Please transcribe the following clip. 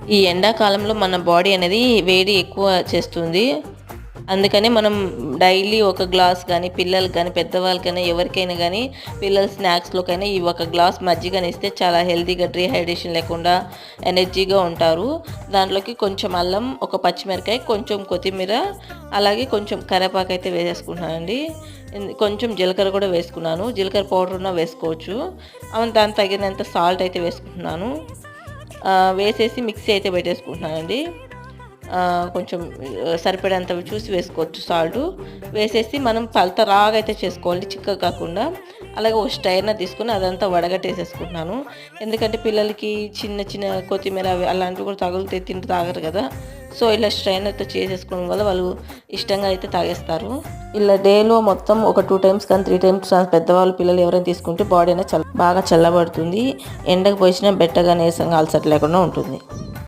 ఈ ఎండాకాలంలో మన బాడీ అనేది వేడి ఎక్కువ చేస్తుంది. అందుకని మనం డైలీ ఒక గ్లాస్ గానీ, పిల్లలకి గానీ, పెద్దవాళ్ళకైనా ఎవరికైనా గానీ, పిల్లల స్నాక్స్‌లోకైనా ఈ ఒక గ్లాస్ మజ్జిగనిస్తే చాలా హెల్తీగా డీహైడ్రేషన్ లేకుండా ఎనర్జీగా ఉంటారు. దాంట్లోకి కొంచెం అల్లం, ఒక పచ్చిమిరపకాయ, కొంచెం కొత్తిమీర, అలాగే కొంచెం కరివేపాకైతే వేసేసుకుంటున్నానండి. కొంచెం జీలకర్ర కూడా వేసుకున్నాను. జీలకర్ర పౌడర్ ఉన్నా వేసుకోవచ్చు. దానికి తగినంత సాల్ట్ అయితే వేసుకుంటున్నాను. వేసేసి మిక్సీ అయితే పెట్టేసుకుంటున్నానండి. కొంచెం సరిపడేంత చూసి వేసుకోవచ్చు సాల్టు. వేసేసి మనం రాగా అయితే చేసుకోవాలి, చిక్కగా కాకుండా. అలాగే ఒక స్ట్రైనర్ తీసుకొని అదంతా వడగట్టేసేసుకుంటున్నాను. ఎందుకంటే పిల్లలకి చిన్న చిన్న కొత్తిమీర అవి అలాంటివి కూడా తగిలితే తింటే తాగరు కదా! సో, ఇలా స్ట్రైనర్‌తో చేసేసుకోవడం వల్ల వాళ్ళు ఇష్టంగా అయితే తాగేస్తారు. ఇలా డేలో మొత్తం ఒక 2 టైమ్స్ కానీ 3 టైమ్స్ పెద్దవాళ్ళు పిల్లలు ఎవరైనా తీసుకుంటే బాడీ అనేది బాగా చల్లబడుతుంది. ఎండకు పోసినా బెట్టగా నీరసంగా అలసట లేకుండా ఉంటుంది.